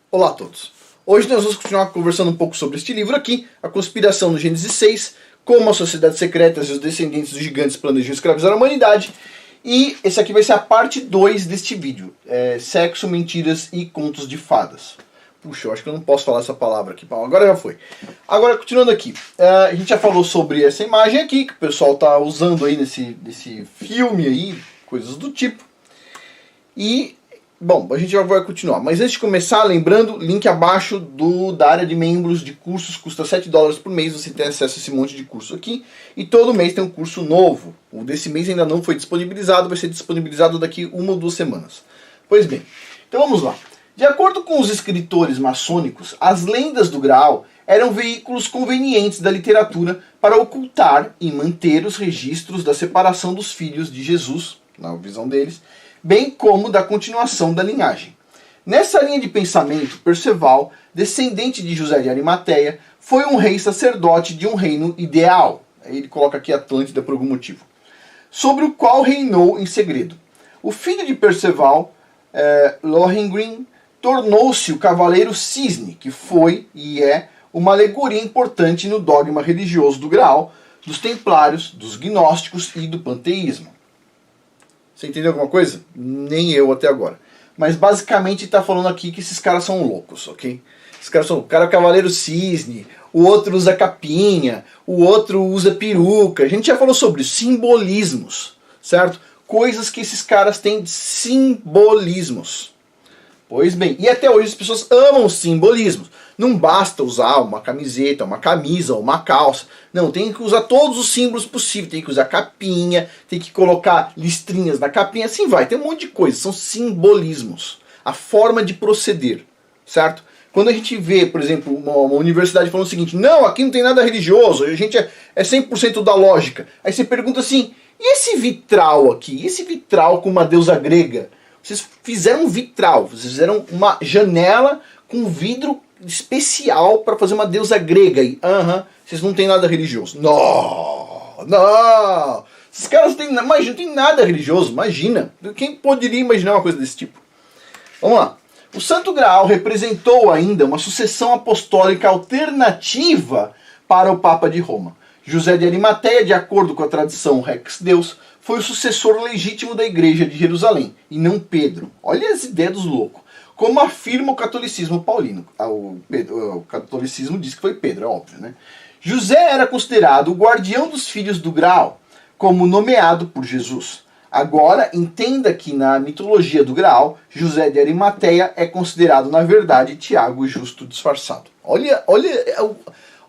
Olá a todos. Hoje nós vamos continuar conversando um pouco sobre este livro aqui, A Conspiração no Gênesis 6, como as sociedades secretas e os descendentes dos gigantes planejam escravizar a humanidade. E esse aqui vai ser a parte 2 deste vídeo, Sexo, Mentiras e Contos de Fadas. Puxa, eu acho que eu não posso falar essa palavra aqui. Bom, agora já foi. Agora, continuando aqui. A gente já falou sobre essa imagem aqui, que o pessoal está usando aí nesse filme aí, coisas do tipo. E, bom, a gente já vai continuar. Mas antes de começar, lembrando, link abaixo da área de membros de cursos, custa $7 por mês, você tem acesso a esse monte de curso aqui. E todo mês tem um curso novo. O desse mês ainda não foi disponibilizado, vai ser disponibilizado daqui 1 ou 2 semanas. Pois bem, então vamos lá. De acordo com os escritores maçônicos, as lendas do Graal eram veículos convenientes da literatura para ocultar e manter os registros da separação dos filhos de Jesus, na visão deles, bem como da continuação da linhagem. Nessa linha de pensamento, Perceval, descendente de José de Arimateia, foi um rei sacerdote de um reino ideal. Ele coloca aqui Atlântida por algum motivo. Sobre o qual reinou em segredo. O filho de Perceval, Lohengrin, tornou-se o Cavaleiro Cisne, que foi e é uma alegoria importante no dogma religioso do Graal, dos Templários, dos Gnósticos e do Panteísmo. Você entendeu alguma coisa? Nem eu até agora. Mas basicamente está falando aqui que esses caras são loucos, ok? Esses caras são... O cara é o Cavaleiro Cisne, o outro usa capinha, o outro usa peruca. A gente já falou sobre simbolismos, certo? Coisas que esses caras têm de simbolismos. Pois bem, e até hoje as pessoas amam simbolismos. Não basta usar uma camiseta, uma camisa, uma calça. Não, tem que usar todos os símbolos possíveis. Tem que usar capinha, tem que colocar listrinhas na capinha, assim vai. Tem um monte de coisa, são simbolismos. A forma de proceder, certo? Quando a gente vê, por exemplo, uma universidade falando o seguinte, não, aqui não tem nada religioso, a gente é 100% da lógica. Aí você pergunta assim, e esse vitral aqui? Esse vitral com uma deusa grega? Vocês fizeram um vitral, vocês fizeram uma janela com vidro especial para fazer uma deusa grega. E, vocês não têm nada religioso. Não! Esses caras não tem nada religioso, imagina. Quem poderia imaginar uma coisa desse tipo? Vamos lá. O Santo Graal representou ainda uma sucessão apostólica alternativa para o Papa de Roma. José de Arimateia, de acordo com a tradição Rex Deus, foi o sucessor legítimo da Igreja de Jerusalém, e não Pedro. Olha as ideias dos loucos. Como afirma o catolicismo paulino. O catolicismo diz que foi Pedro, é óbvio, né? José era considerado o guardião dos filhos do Graal, como nomeado por Jesus. Agora, entenda que na mitologia do Graal, José de Arimateia é considerado, na verdade, Tiago o Justo disfarçado. Olha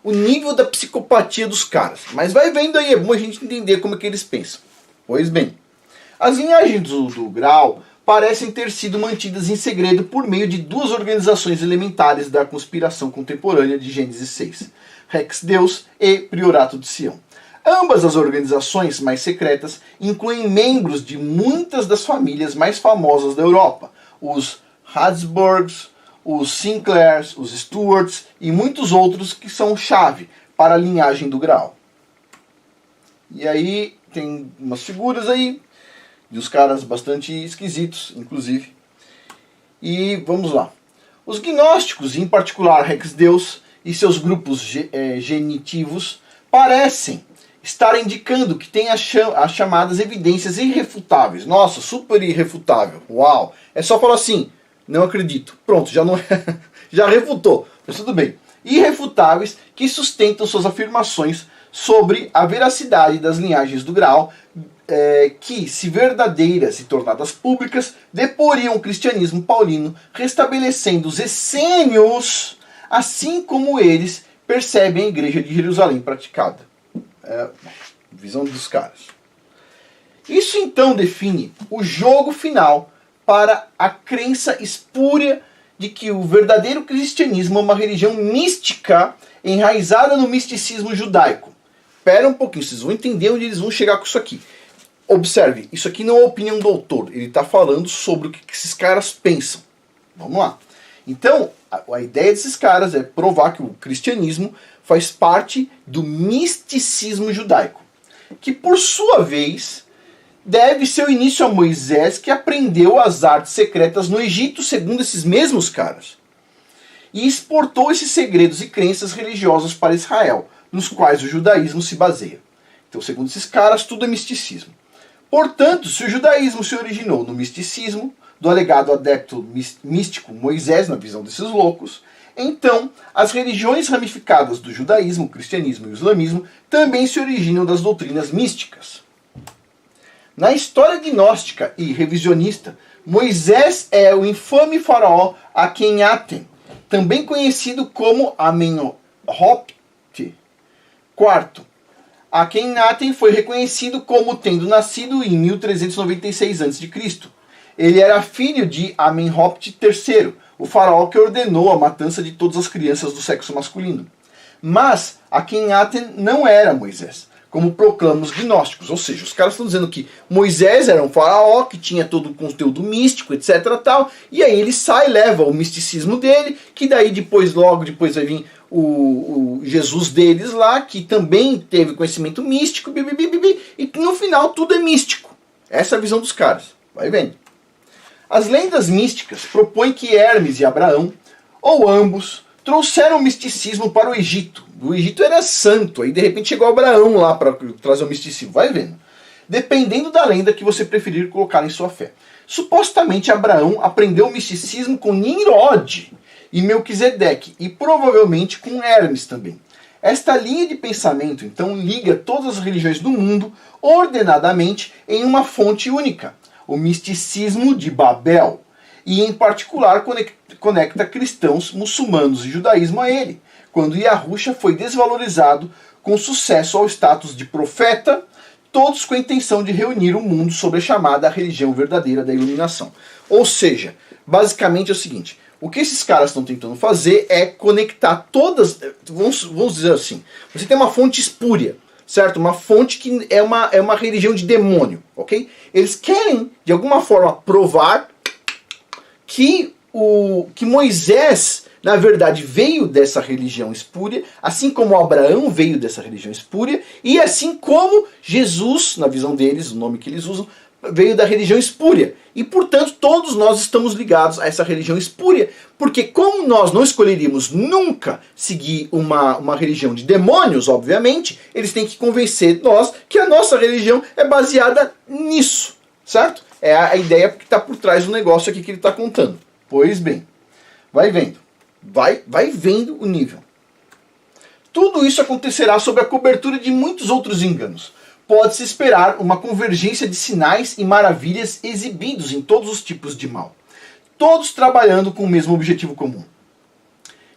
o nível da psicopatia dos caras. Mas vai vendo aí, é bom a gente entender como é que eles pensam. Pois bem, as linhagens do Graal parecem ter sido mantidas em segredo por meio de 2 organizações elementares da conspiração contemporânea de Gênesis 6, Rex Deus e Priorato de Sião. Ambas as organizações mais secretas incluem membros de muitas das famílias mais famosas da Europa, os Habsburgs, os Sinclairs, os Stuarts e muitos outros que são chave para a linhagem do Graal. E aí tem umas figuras aí, de uns caras bastante esquisitos, inclusive. E vamos lá. Os gnósticos, em particular Rex Deus e seus grupos genitivos, parecem estar indicando que tem as chamadas evidências irrefutáveis. Nossa, super irrefutável. Uau! É só falar assim, não acredito. Pronto, já não já refutou. Mas tudo bem. Irrefutáveis que sustentam suas afirmações sobre a veracidade das linhagens do Graal, que, se verdadeiras e tornadas públicas, deporiam o cristianismo paulino, restabelecendo os essênios, assim como eles percebem a Igreja de Jerusalém praticada. Visão dos caras. Isso então define o jogo final para a crença espúria de que o verdadeiro cristianismo é uma religião mística enraizada no misticismo judaico. Espera um pouquinho, vocês vão entender onde eles vão chegar com isso aqui. Observe, isso aqui não é opinião do autor, ele está falando sobre o que esses caras pensam. Vamos lá. Então, a ideia desses caras é provar que o cristianismo faz parte do misticismo judaico, que por sua vez deve seu início a Moisés, que aprendeu as artes secretas no Egito, segundo esses mesmos caras. e exportou esses segredos e crenças religiosas para Israel, nos quais o judaísmo se baseia. Então, segundo esses caras, tudo é misticismo. Portanto, se o judaísmo se originou no misticismo, do alegado adepto místico Moisés, na visão desses loucos, então as religiões ramificadas do judaísmo, o cristianismo e o islamismo também se originam das doutrinas místicas. Na história gnóstica e revisionista, Moisés é o infame faraó Akhenaten, também conhecido como Amenhotep IV. Akhenaten foi reconhecido como tendo nascido em 1396 a.C. Ele era filho de Amenhotep III, o faraó que ordenou a matança de todas as crianças do sexo masculino. Mas Akhenaten não era Moisés, como proclamam os gnósticos. Ou seja, os caras estão dizendo que Moisés era um faraó que tinha todo um conteúdo místico, etc. tal, e aí ele sai e leva o misticismo dele, que daí logo depois vai vir o Jesus deles lá, que também teve conhecimento místico, e no final tudo é místico. Essa é a visão dos caras. Vai vendo. As lendas místicas propõem que Hermes e Abraão, ou ambos, trouxeram o misticismo para o Egito. O Egito era santo, aí de repente chegou Abraão lá para trazer o misticismo. Vai vendo. Dependendo da lenda que você preferir colocar em sua fé. Supostamente Abraão aprendeu o misticismo com Nimrod e Melquisedeque, e provavelmente com Hermes também. Esta linha de pensamento, então, liga todas as religiões do mundo ordenadamente em uma fonte única, o misticismo de Babel, e em particular conecta cristãos, muçulmanos e judaísmo a ele, quando Yahusha foi desvalorizado com sucesso ao status de profeta, todos com a intenção de reunir o mundo sobre a chamada religião verdadeira da iluminação. Ou seja, basicamente é o seguinte, o que esses caras estão tentando fazer é conectar todas, vamos dizer assim, você tem uma fonte espúria, certo? Uma fonte que é uma religião de demônio, ok? Eles querem, de alguma forma, provar que Moisés, na verdade, veio dessa religião espúria, assim como Abraão veio dessa religião espúria, e assim como Jesus, na visão deles, o nome que eles usam, veio da religião espúria. E, portanto, todos nós estamos ligados a essa religião espúria, porque como nós não escolheríamos nunca seguir uma religião de demônios, obviamente, eles têm que convencer nós que a nossa religião é baseada nisso, certo? É a ideia que está por trás do negócio aqui que ele está contando. Pois bem, vai vendo. Vai vendo o nível. Tudo isso acontecerá sob a cobertura de muitos outros enganos. Pode-se esperar uma convergência de sinais e maravilhas exibidos em todos os tipos de mal, todos trabalhando com o mesmo objetivo comum.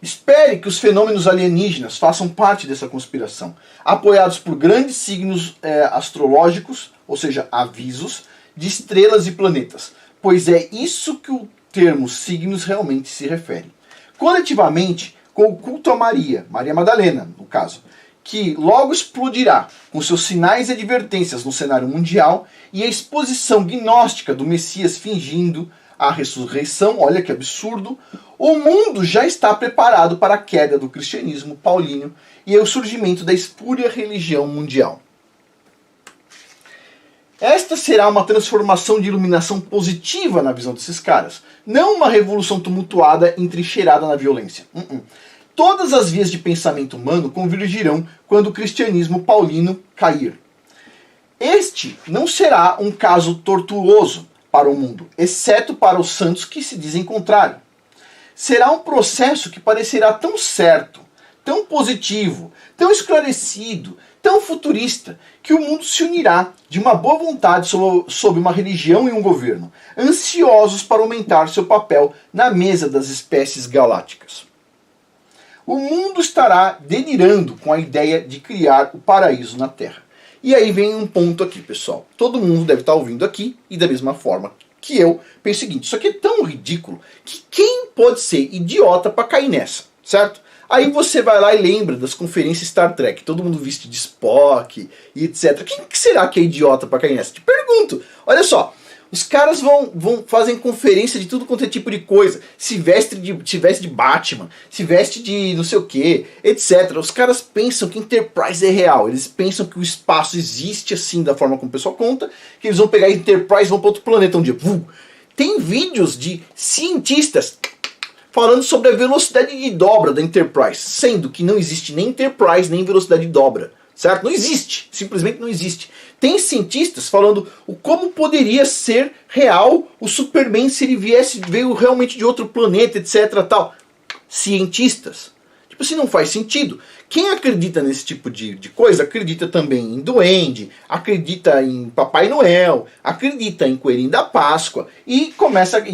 Espere que os fenômenos alienígenas façam parte dessa conspiração, apoiados por grandes signos astrológicos, ou seja, avisos, de estrelas e planetas, pois é isso que o termo signos realmente se refere. Coletivamente, com o culto a Maria Madalena, no caso, que logo explodirá com seus sinais e advertências no cenário mundial, e a exposição gnóstica do Messias fingindo a ressurreição, olha que absurdo, o mundo já está preparado para a queda do cristianismo paulino e o surgimento da espúria religião mundial. Esta será uma transformação de iluminação positiva na visão desses caras, não uma revolução tumultuada entrincheirada na violência. Todas as vias de pensamento humano convergirão quando o cristianismo paulino cair. Este não será um caso tortuoso para o mundo, exceto para os santos que se dizem contrário. Será um processo que parecerá tão certo, tão positivo, tão esclarecido, tão futurista, que o mundo se unirá de uma boa vontade sob uma religião e um governo, ansiosos para aumentar seu papel na mesa das espécies galácticas. O mundo estará delirando com a ideia de criar o paraíso na Terra. E aí vem um ponto aqui, pessoal. Todo mundo deve estar ouvindo aqui, e da mesma forma que eu, penso o seguinte, isso aqui é tão ridículo que quem pode ser idiota para cair nessa, certo? Aí você vai lá e lembra das conferências Star Trek, todo mundo vestido de Spock e etc. Quem que será que é idiota para cair nessa? Te pergunto. Olha só, os caras fazem conferência de tudo quanto é tipo de coisa. Se veste de Batman, se veste de não sei o que, etc. Os caras pensam que Enterprise é real. Eles pensam que o espaço existe assim, da forma como o pessoal conta, que eles vão pegar Enterprise e vão para outro planeta um dia. Tem vídeos de cientistas falando sobre a velocidade de dobra da Enterprise, sendo que não existe nem Enterprise nem velocidade de dobra, certo? Não existe, simplesmente não existe. Tem cientistas falando o como poderia ser real o Superman se ele veio realmente de outro planeta, etc, tal. Cientistas. Tipo assim, não faz sentido. Quem acredita nesse tipo de coisa, acredita também em duende, acredita em Papai Noel, acredita em Coelhinho da Páscoa e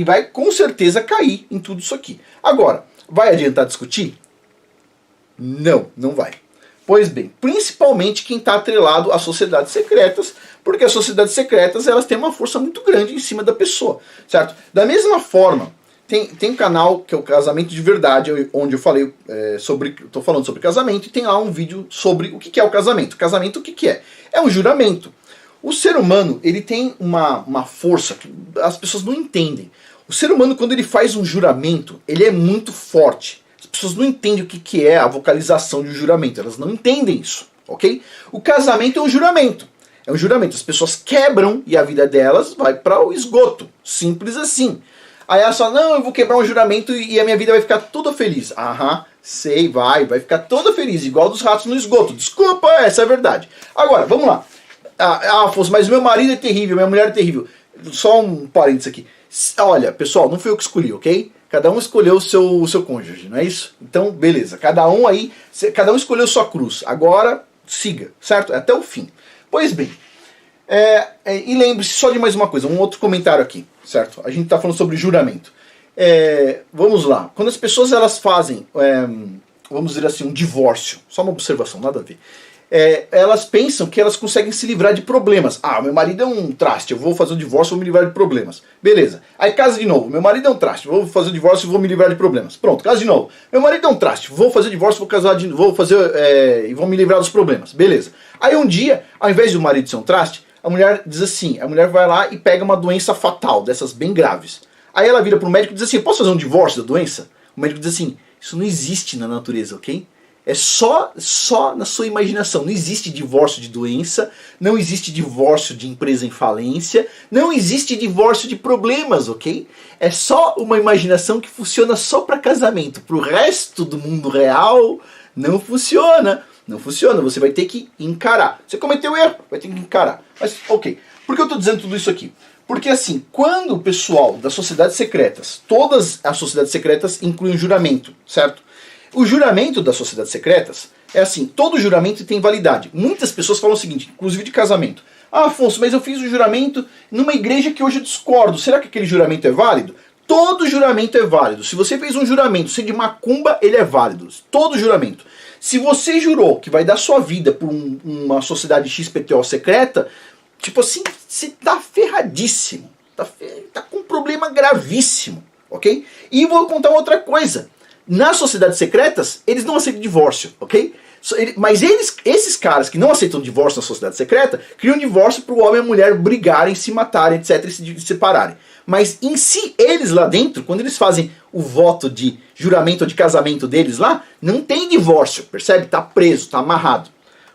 vai com certeza cair em tudo isso aqui. Agora, vai adiantar discutir? Não, não vai. Pois bem, principalmente quem está atrelado às sociedades secretas, porque as sociedades secretas elas têm uma força muito grande em cima da pessoa, certo? Da mesma forma, tem um canal que é o Casamento de Verdade, onde eu falei estou falando sobre casamento, e tem lá um vídeo sobre o que é o casamento. Casamento, o que é? É um juramento. O ser humano, ele tem uma força que as pessoas não entendem. O ser humano, quando ele faz um juramento, ele é muito forte. As pessoas não entendem o que é a vocalização de um juramento, elas não entendem isso, ok? O casamento é um juramento. É um juramento, as pessoas quebram e a vida delas vai para o esgoto. Simples assim. Aí ela fala, não, eu vou quebrar um juramento e a minha vida vai ficar toda feliz. Aham, sei, vai ficar toda feliz, igual dos ratos no esgoto. Desculpa, essa é a verdade. Agora, vamos lá. Afonso, mas meu marido é terrível, minha mulher é terrível. Só um parênteses aqui. Olha, pessoal, não fui eu que escolhi, ok? Cada um escolheu o seu cônjuge, não é isso? Então, beleza. Cada um escolheu sua cruz. Agora, siga, certo? Até o fim. Pois bem. E lembre-se só de mais uma coisa, um outro comentário aqui, certo? A gente está falando sobre juramento. Vamos lá. Quando as pessoas elas fazem, vamos dizer assim, um divórcio, só uma observação, nada a ver. Elas pensam que elas conseguem se livrar de problemas. Ah, meu marido é um traste, eu vou fazer um divórcio e vou me livrar de problemas. Beleza. Aí casa de novo. Meu marido é um traste, vou fazer o divórcio e vou me livrar de problemas. Pronto, casa de novo. Meu marido é um traste, vou fazer o divórcio, e vou me livrar dos problemas. Beleza. Aí um dia, ao invés do marido ser um traste, a mulher diz assim, a mulher vai lá e pega uma doença fatal, dessas bem graves. Aí ela vira pro médico e diz assim, posso fazer um divórcio da doença? O médico diz assim, isso não existe na natureza, ok? É só na sua imaginação. Não existe divórcio de doença, não existe divórcio de empresa em falência, não existe divórcio de problemas, ok? É só uma imaginação que funciona só para casamento. Para o resto do mundo real, não funciona. Não funciona, você vai ter que encarar. Você cometeu erro, vai ter que encarar. Mas, ok. Por que eu estou dizendo tudo isso aqui? Porque assim, quando o pessoal das sociedades secretas, todas as sociedades secretas incluem juramento, certo? O juramento das sociedades secretas é assim, todo juramento tem validade. Muitas pessoas falam o seguinte, inclusive de casamento. Ah, Afonso, mas eu fiz o juramento numa igreja que hoje eu discordo. Será que aquele juramento é válido? Todo juramento é válido. Se você fez um juramento sem de macumba, ele é válido. Todo juramento. Se você jurou que vai dar sua vida por uma sociedade XPTO secreta, tipo assim, você tá ferradíssimo. Tá com um problema gravíssimo, ok? E vou contar uma outra coisa. Nas sociedades secretas, eles não aceitam divórcio, ok? Mas esses caras que não aceitam divórcio na sociedade secreta, criam divórcio para o homem e a mulher brigarem, se matarem, etc, e se separarem. Mas em si, eles lá dentro, quando eles fazem o voto de juramento ou de casamento deles lá, não tem divórcio, percebe? Tá preso, tá amarrado.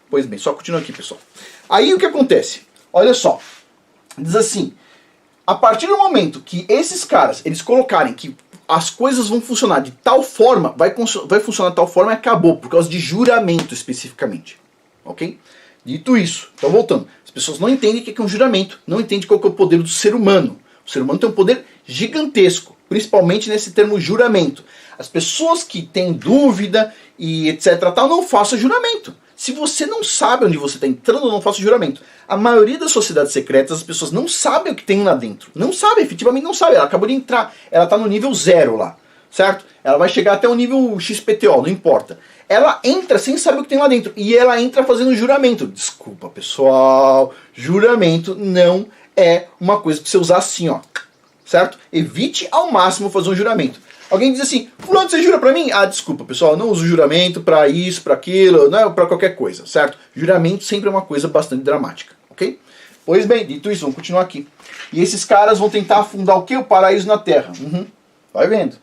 Pois bem, só continua aqui, pessoal. Aí o que acontece? Olha só, diz assim, a partir do momento que esses caras, eles colocarem que as coisas vão funcionar de tal forma, vai funcionar de tal forma e acabou, por causa de juramento especificamente, ok? Dito isso, então voltando, as pessoas não entendem o que é um juramento, não entendem qual que é o poder do ser humano. O ser humano tem um poder gigantesco, principalmente nesse termo juramento. As pessoas que têm dúvida e etc, tal, não façam juramento. Se você não sabe onde você está entrando, não faça juramento. A maioria das sociedades secretas, as pessoas não sabem o que tem lá dentro. Não sabe, efetivamente não sabe. Ela acabou de entrar, ela está no nível 0 lá, certo? Ela vai chegar até o nível XPTO, não importa. Ela entra sem saber o que tem lá dentro. E ela entra fazendo juramento. Desculpa, pessoal. Juramento não é uma coisa para você usar assim, ó. Certo? Evite ao máximo fazer um juramento. Alguém diz assim, fulano, você jura pra mim? Ah, desculpa, pessoal, eu não uso juramento pra isso, pra aquilo, não é pra qualquer coisa, certo? Juramento sempre é uma coisa bastante dramática, ok? Pois bem, dito isso, vamos continuar aqui. E esses caras vão tentar afundar o quê? O paraíso na terra. Vai vendo.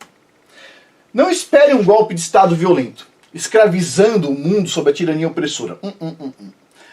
Não espere um golpe de estado violento, escravizando o mundo sob a tirania opressora.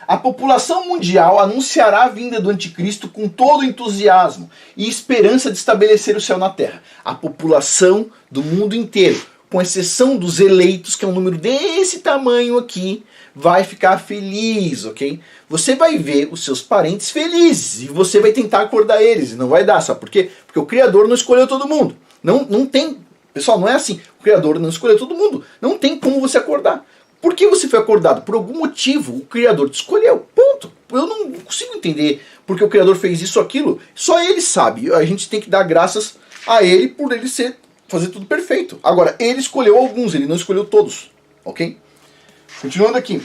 A população mundial anunciará a vinda do anticristo com todo entusiasmo e esperança de estabelecer o céu na terra. A população do mundo inteiro, com exceção dos eleitos, que é um número desse tamanho aqui, vai ficar feliz, ok? Você vai ver os seus parentes felizes e você vai tentar acordar eles, e não vai dar, sabe por quê? Porque o Criador não escolheu todo mundo. Não tem, pessoal, não é assim. O Criador não escolheu todo mundo. Não tem como você acordar. Por que você foi acordado? Por algum motivo o Criador te escolheu. Ponto. Eu não consigo entender porque o Criador fez isso ou aquilo. Só Ele sabe. A gente tem que dar graças a Ele por Ele fazer tudo perfeito. Agora, Ele escolheu alguns, Ele não escolheu todos. Ok? Continuando aqui.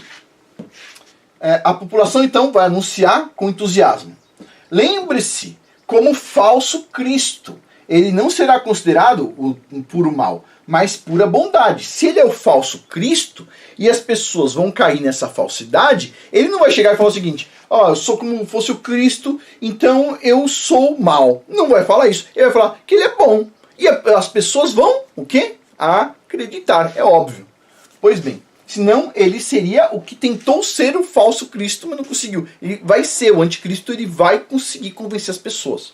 A população então vai anunciar com entusiasmo. Lembre-se, como falso Cristo, ele não será considerado um puro mal, mas pura bondade. Se ele é o falso Cristo e as pessoas vão cair nessa falsidade, ele não vai chegar e falar o seguinte: ó, eu sou como fosse o Cristo, então eu sou mal. Não vai falar isso. Ele vai falar que ele é bom. E as pessoas vão, o quê? Acreditar, é óbvio. Pois bem, senão ele seria o que tentou ser o falso Cristo, mas não conseguiu. Ele vai ser o anticristo, ele vai conseguir convencer as pessoas.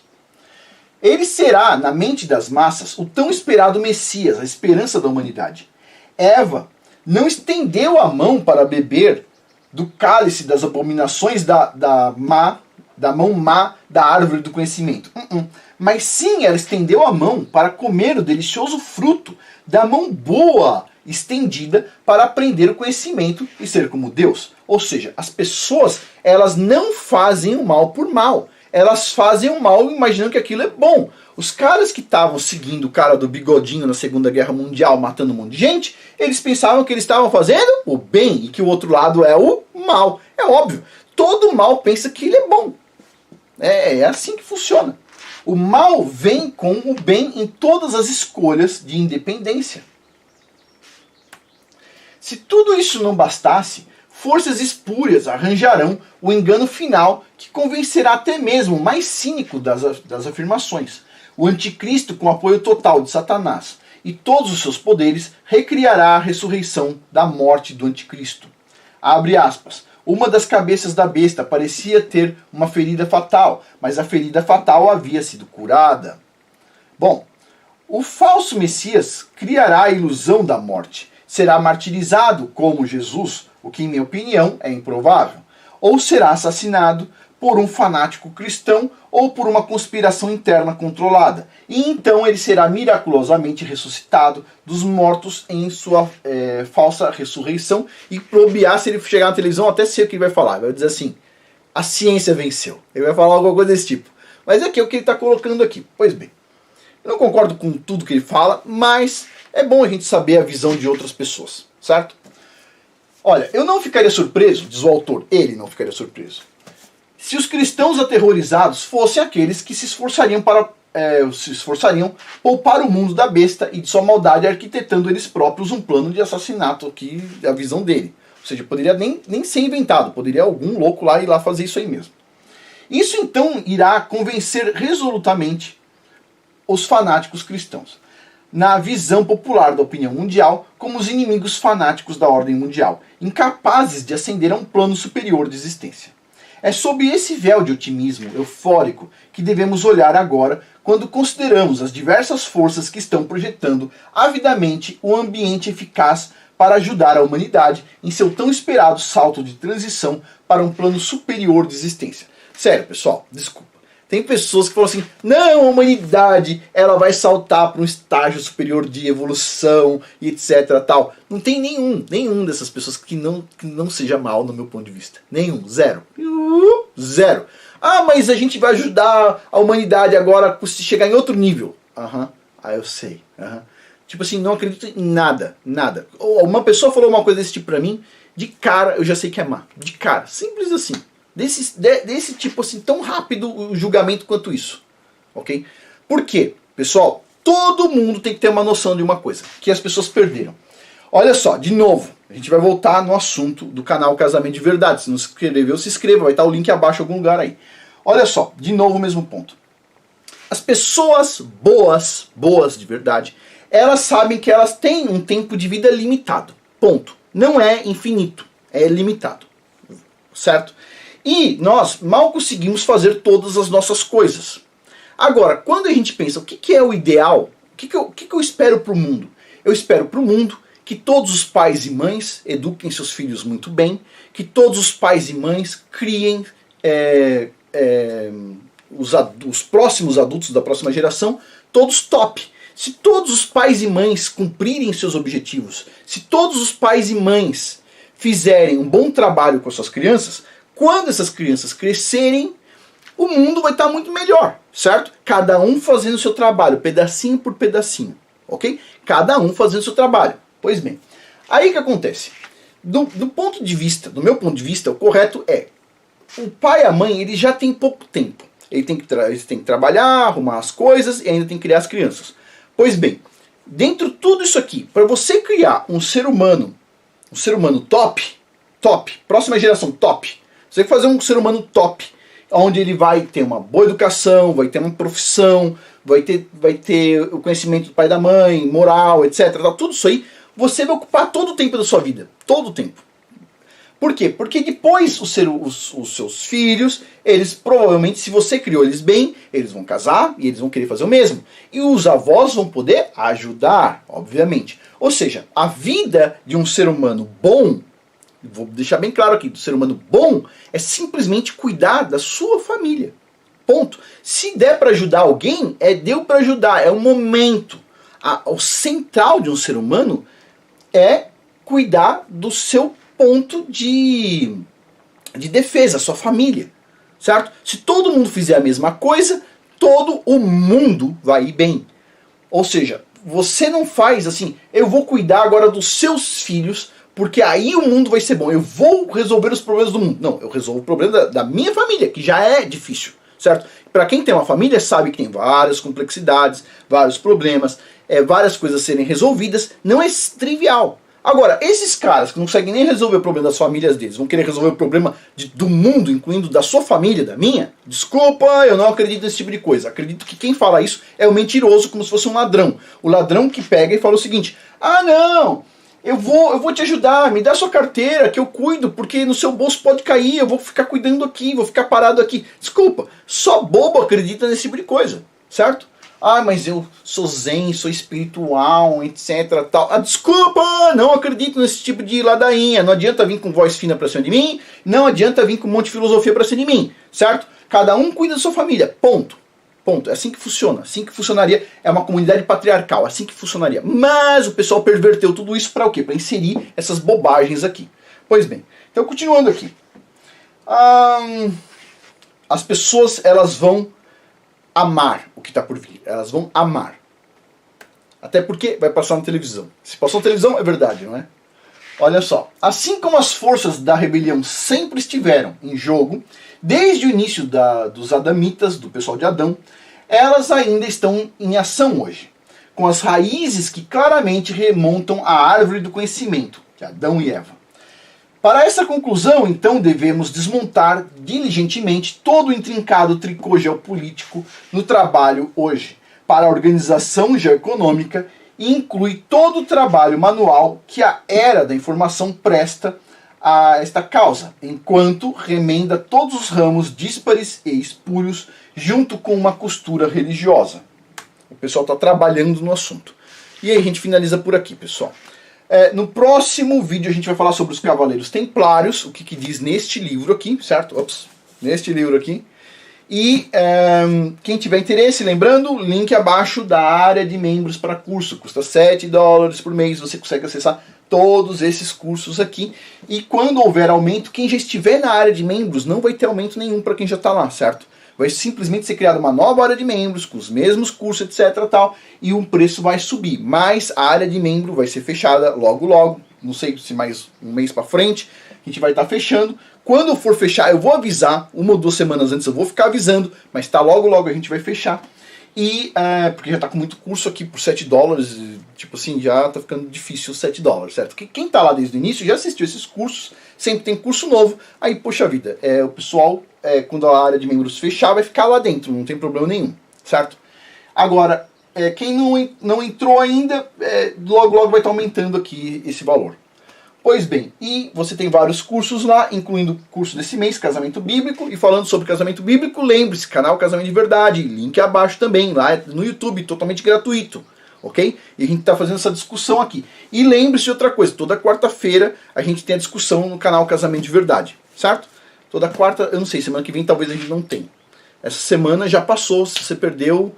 Ele será, na mente das massas, o tão esperado Messias, a esperança da humanidade. Eva não estendeu a mão para beber do cálice das abominações da mão má da árvore do conhecimento. Mas sim, ela estendeu a mão para comer o delicioso fruto da mão boa estendida para aprender o conhecimento e ser como Deus. Ou seja, as pessoas, elas não fazem o mal por mal. Elas fazem o mal imaginando que aquilo é bom. Os caras que estavam seguindo o cara do bigodinho na Segunda Guerra Mundial, matando um monte de gente, eles pensavam que eles estavam fazendo o bem e que o outro lado é o mal. É óbvio. Todo mal pensa que ele é bom. É assim que funciona. O mal vem com o bem em todas as escolhas de independência. Se tudo isso não bastasse, forças espúrias arranjarão o engano final que convencerá até mesmo o mais cínico das afirmações. O anticristo, com apoio total de Satanás e todos os seus poderes, recriará a ressurreição da morte do anticristo. Abre aspas. Uma das cabeças da besta parecia ter uma ferida fatal, mas a ferida fatal havia sido curada. Bom, o falso Messias criará a ilusão da morte. Será martirizado como Jesus, o que, em minha opinião, é improvável. Ou será assassinado por um fanático cristão ou por uma conspiração interna controlada. E então ele será miraculosamente ressuscitado dos mortos em sua falsa ressurreição. E probiar, se ele chegar na televisão, até sei o que ele vai falar. Ele vai dizer assim: a ciência venceu. Ele vai falar alguma coisa desse tipo. Mas aqui é o que ele está colocando aqui. Pois bem, eu não concordo com tudo que ele fala, mas é bom a gente saber a visão de outras pessoas, certo? Olha, eu não ficaria surpreso, diz o autor, ele não ficaria surpreso, se os cristãos aterrorizados fossem aqueles que se esforçariam poupar o mundo da besta e de sua maldade, arquitetando eles próprios um plano de assassinato, aqui a visão dele. Ou seja, poderia nem ser inventado, poderia algum louco lá ir lá fazer isso aí mesmo. Isso então irá convencer resolutamente os fanáticos cristãos, na visão popular da opinião mundial, como os inimigos fanáticos da ordem mundial, incapazes de ascender a um plano superior de existência. É sob esse véu de otimismo eufórico que devemos olhar agora quando consideramos as diversas forças que estão projetando avidamente um ambiente eficaz para ajudar a humanidade em seu tão esperado salto de transição para um plano superior de existência. Sério, pessoal, desculpa. Tem pessoas que falam assim: não, a humanidade ela vai saltar para um estágio superior de evolução e etc. tal. Não tem nenhum dessas pessoas que não seja mal no meu ponto de vista. Nenhum, zero. Zero. Ah, mas a gente vai ajudar a humanidade agora a chegar em outro nível. Eu sei. Tipo assim, não acredito em nada. Uma pessoa falou uma coisa desse tipo pra mim, de cara eu já sei que é má. De cara, simples assim. Desse tipo assim, tão rápido o julgamento quanto isso. Ok? Por quê? Pessoal, todo mundo tem que ter uma noção de uma coisa, que as pessoas perderam. Olha só, de novo, a gente vai voltar no assunto do canal Casamento de Verdade. Se não se inscreveu, se inscreva, vai estar o link abaixo em algum lugar aí. Olha só, de novo o mesmo ponto. As pessoas boas de verdade, elas sabem que elas têm um tempo de vida limitado. Ponto. Não é infinito, é limitado. certo? E nós mal conseguimos fazer todas as nossas coisas. Agora, quando a gente pensa, o que é o ideal? O que eu espero para o mundo? Eu espero para o mundo que todos os pais e mães eduquem seus filhos muito bem, que todos os pais e mães criem os próximos adultos da próxima geração, todos top. Se todos os pais e mães cumprirem seus objetivos, se todos os pais e mães fizerem um bom trabalho com as suas crianças, quando essas crianças crescerem, o mundo vai estar muito melhor, certo? Cada um fazendo o seu trabalho, pedacinho por pedacinho, ok? Cada um fazendo o seu trabalho. Pois bem, aí o que acontece? Do meu ponto de vista, o correto é, o pai e a mãe, eles já têm pouco tempo. Eles têm que trabalhar, arrumar as coisas e ainda tem que criar as crianças. Pois bem, dentro de tudo isso aqui, para você criar um ser humano top, próxima geração top, você tem que fazer um ser humano top, onde ele vai ter uma boa educação, vai ter uma profissão, vai ter o conhecimento do pai e da mãe, moral, etc. Tudo isso aí, você vai ocupar todo o tempo da sua vida. Todo o tempo. Por quê? Porque depois os seus filhos, eles provavelmente, se você criou eles bem, eles vão casar e eles vão querer fazer o mesmo. E os avós vão poder ajudar, obviamente. Ou seja, a vida de um ser humano bom, vou deixar bem claro aqui, do ser humano bom, é simplesmente cuidar da sua família. Ponto. Se der para ajudar alguém, deu para ajudar, é um momento. O central de um ser humano é cuidar do seu ponto de defesa, sua família, certo? Se todo mundo fizer a mesma coisa, todo o mundo vai ir bem. Ou seja, você não faz assim, eu vou cuidar agora dos seus filhos, porque aí o mundo vai ser bom, eu vou resolver os problemas do mundo. Não, eu resolvo o problema da minha família, que já é difícil, certo? Para quem tem uma família sabe que tem várias complexidades, vários problemas, várias coisas a serem resolvidas, não é trivial. Agora, esses caras que não conseguem nem resolver o problema das famílias deles, vão querer resolver o problema do mundo, incluindo da sua família, da minha? Desculpa, eu não acredito nesse tipo de coisa. Acredito que quem fala isso é o mentiroso, como se fosse um ladrão. O ladrão que pega e fala o seguinte, não, eu vou te ajudar, me dá sua carteira que eu cuido, porque no seu bolso pode cair, eu vou ficar cuidando aqui, vou ficar parado aqui. Desculpa, só bobo acredita nesse tipo de coisa, certo? Mas eu sou zen, sou espiritual, etc. Tal. Desculpa, não acredito nesse tipo de ladainha. Não adianta vir com voz fina pra cima de mim, não adianta vir com um monte de filosofia pra cima de mim, certo? Cada um cuida da sua família, ponto. Ponto. É assim que funciona, assim que funcionaria. É uma comunidade patriarcal, assim que funcionaria. Mas o pessoal perverteu tudo isso para o quê? Para inserir essas bobagens aqui. Pois bem, então continuando aqui. As pessoas, elas vão amar o que está por vir. Elas vão amar. Até porque vai passar na televisão. Se passou na televisão, é verdade, não é? Olha só. Assim como as forças da rebelião sempre estiveram em jogo, desde o início dos adamitas, do pessoal de Adão, elas ainda estão em ação hoje. Com as raízes que claramente remontam à árvore do conhecimento, que é Adão e Eva. Para essa conclusão, então, devemos desmontar diligentemente todo o intrincado tricô geopolítico no trabalho hoje, para a organização geoeconômica e inclui todo o trabalho manual que a era da informação presta a esta causa, enquanto remenda todos os ramos díspares e espúrios junto com uma costura religiosa. O pessoal está trabalhando no assunto. E aí a gente finaliza por aqui, pessoal. No próximo vídeo a gente vai falar sobre os Cavaleiros Templários, o que diz neste livro aqui, certo? Neste livro aqui. E quem tiver interesse, lembrando, link abaixo da área de membros para curso. Custa $7 por mês, você consegue acessar todos esses cursos aqui. E quando houver aumento, quem já estiver na área de membros não vai ter aumento nenhum para quem já está lá, certo? Vai simplesmente ser criada uma nova área de membros, com os mesmos cursos, etc. Tal, e o preço vai subir. Mas a área de membro vai ser fechada logo logo. Não sei se mais um mês para frente a gente vai estar fechando. Quando eu for fechar, eu vou avisar. 1 ou 2 semanas antes eu vou ficar avisando. Mas tá logo logo a gente vai fechar. E porque já tá com muito curso aqui por $7. Tipo assim, já tá ficando difícil $7, certo? Quem tá lá desde o início já assistiu esses cursos. Sempre tem curso novo. Aí, poxa vida, o pessoal... quando a área de membros fechar, vai ficar lá dentro, não tem problema nenhum, certo? Agora, quem não entrou ainda, logo logo vai estar aumentando aqui esse valor. Pois bem, e você tem vários cursos lá, incluindo o curso desse mês, Casamento Bíblico, e falando sobre casamento bíblico, lembre-se, canal Casamento de Verdade, link abaixo também, lá no YouTube, totalmente gratuito, ok? E a gente está fazendo essa discussão aqui. E lembre-se de outra coisa, toda quarta-feira a gente tem a discussão no canal Casamento de Verdade, certo? Toda quarta, eu não sei, semana que vem talvez a gente não tenha. Essa semana já passou, se você perdeu,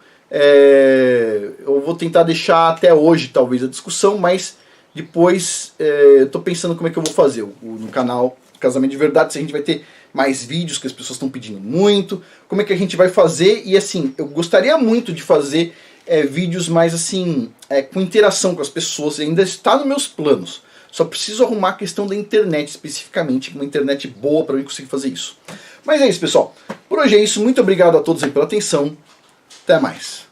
eu vou tentar deixar até hoje talvez a discussão, mas depois eu tô pensando como é que eu vou fazer no canal Casamento de Verdade, se a gente vai ter mais vídeos que as pessoas estão pedindo muito, como é que a gente vai fazer, e assim, eu gostaria muito de fazer vídeos mais assim, com interação com as pessoas, ainda está nos meus planos, só preciso arrumar a questão da internet especificamente, uma internet boa para eu conseguir fazer isso. Mas é isso, pessoal, por hoje é isso, muito obrigado a todos aí pela atenção, até mais.